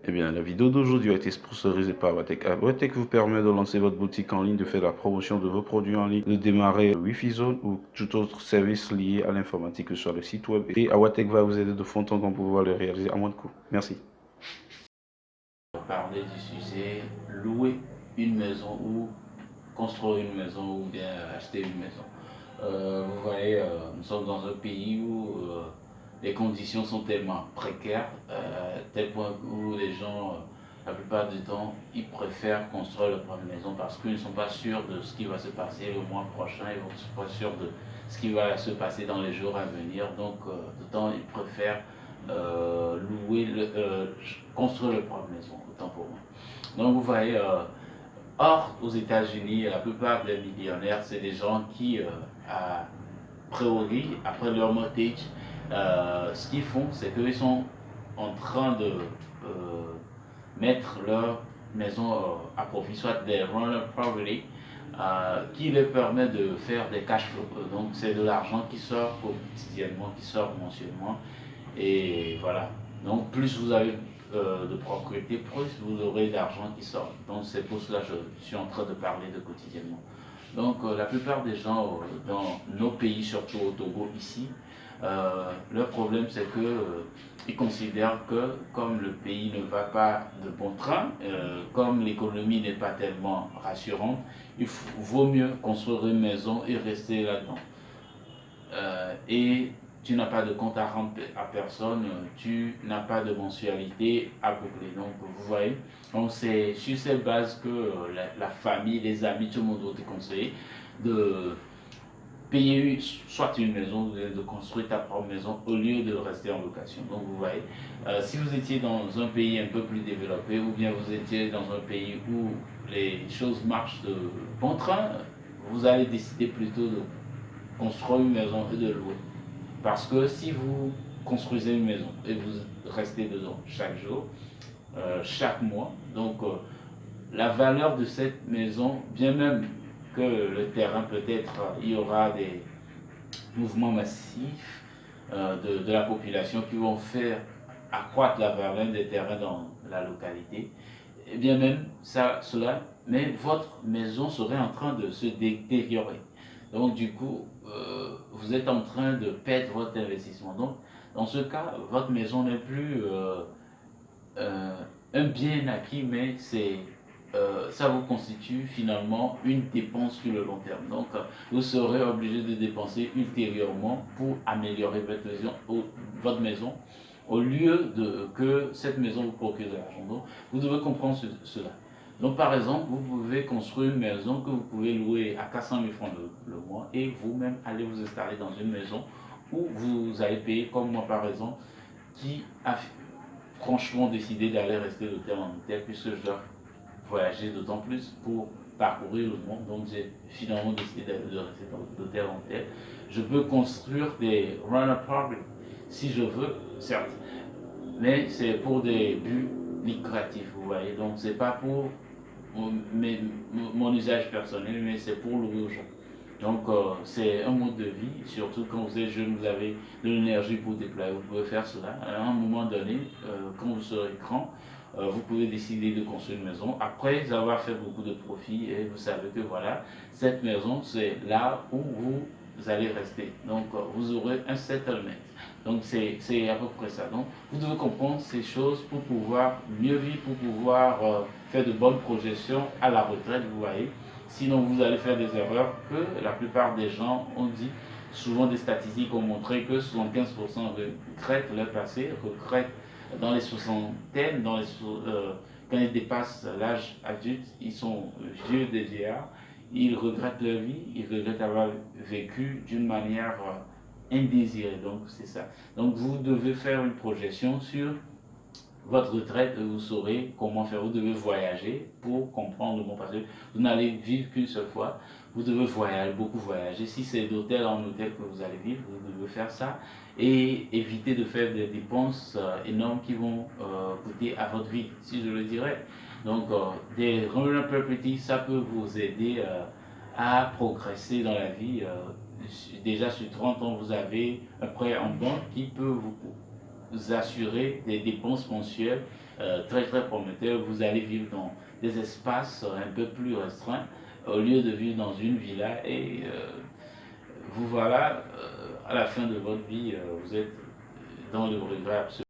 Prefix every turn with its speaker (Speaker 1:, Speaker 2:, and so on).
Speaker 1: Eh bien, la vidéo d'aujourd'hui a été sponsorisée par Awatech. Awatech vous permet de lancer votre boutique en ligne, de faire la promotion de vos produits en ligne, de démarrer Wi-Fi Zone ou tout autre service lié à l'informatique, que ce soit le site web. Et Awatech va vous aider de fond en comble pour pouvoir le réaliser à moins de coûts. Merci.
Speaker 2: Parler du sujet louer une maison ou construire une maison ou bien acheter une maison. Vous voyez, nous sommes dans un pays où les conditions sont tellement précaires, tel point où les gens, la plupart du temps, ils préfèrent construire leur propre maison parce qu'ils ne sont pas sûrs de ce qui va se passer le mois prochain, ils ne sont pas sûrs de ce qui va se passer dans les jours à venir. Donc, d'autant ils préfèrent construire leur propre maison, autant pour moi. Donc, vous voyez, or, aux États-Unis, la plupart des millionnaires, c'est des gens qui, a priori, après leur mortgage, ce qu'ils font, c'est qu'ils sont en train de mettre leur maison à profit, soit des rental property, qui leur permet de faire des cash flows. Donc, c'est de l'argent qui sort quotidiennement, qui sort mensuellement. Et voilà. Donc, plus vous avez de propriété, plus vous aurez d'argent qui sort. Donc, c'est pour cela que je suis en train de parler de quotidiennement. Donc, la plupart des gens dans nos pays, surtout au Togo, ici, leur problème, c'est que ils considèrent que comme le pays ne va pas de bon train, comme l'économie n'est pas tellement rassurante, il vaut mieux construire une maison et rester là-dedans. Et tu n'as pas de compte à rendre à personne, tu n'as pas de mensualité à boucler. Donc, vous voyez, donc c'est sur cette base que la famille, les amis, tout le monde doit te conseiller de payer soit une maison ou de construire ta propre maison au lieu de rester en location. Donc, vous voyez, si vous étiez dans un pays un peu plus développé ou bien vous étiez dans un pays où les choses marchent de bon train, vous allez décider plutôt de construire une maison et de louer. Parce que si vous construisez une maison et vous restez dedans chaque jour, chaque mois, donc la valeur de cette maison, bien même que le terrain peut-être, il y aura des mouvements massifs de la population qui vont faire accroître la valeur des terrains dans la localité, et bien même cela, mais votre maison serait en train de se détériorer. Donc du coup, vous êtes en train de perdre votre investissement. Donc dans ce cas, votre maison n'est plus euh, un bien acquis, mais ça vous constitue finalement une dépense sur le long terme. Donc vous serez obligé de dépenser ultérieurement pour améliorer votre maison au lieu de que cette maison vous procure de l'argent. Donc vous devez comprendre cela. Donc, par exemple, vous pouvez construire une maison que vous pouvez louer à 400 000 francs le mois et vous-même allez vous installer dans une maison où vous allez payer, comme moi par exemple, qui a franchement décidé d'aller rester d'hôtel en hôtel puisque je dois voyager d'autant plus pour parcourir le monde. Donc, j'ai finalement décidé de rester d'hôtel en hôtel. Je peux construire des runner property si je veux, certes, mais c'est pour des buts lucratifs, vous voyez. Donc, c'est pas pour mon usage personnel, mais c'est pour louer aux gens. Donc, c'est un mode de vie, surtout quand vous êtes jeune, vous avez de l'énergie pour déployer, vous pouvez faire cela. À un moment donné, quand vous serez grand, vous pouvez décider de construire une maison après avoir fait beaucoup de profits et vous savez que voilà, cette maison, c'est là où vous allez rester. Donc, vous aurez un settlement. Donc, c'est à peu près ça. Donc, vous devez comprendre ces choses pour pouvoir mieux vivre, pour pouvoir faire de bonnes projections à la retraite, vous voyez. Sinon, vous allez faire des erreurs que la plupart des gens ont dit. Souvent, des statistiques ont montré que 75% regrettent leur passé, regrettent dans les soixantaines, quand ils dépassent l'âge adulte, ils sont vieux des vieillards, ils regrettent leur vie, ils regrettent avoir vécu d'une manière indésirée. Donc, c'est ça. Donc, vous devez faire une projection sur votre retraite, vous saurez comment faire. Vous devez voyager pour comprendre le bon parce que vous n'allez vivre qu'une seule fois. Vous devez voyager, beaucoup voyager. Si c'est d'hôtel en hôtel que vous allez vivre, vous devez faire ça et éviter de faire des dépenses énormes qui vont coûter à votre vie, si je le dirais. Donc, des rental property, ça peut vous aider à progresser dans la vie. Déjà sur 30 ans, vous avez un prêt en banque qui peut vous assurer des dépenses mensuelles très très prometteur. Vous allez vivre dans des espaces un peu plus restreints au lieu de vivre dans une villa et vous voilà à la fin de votre vie, vous êtes dans le regret absolu.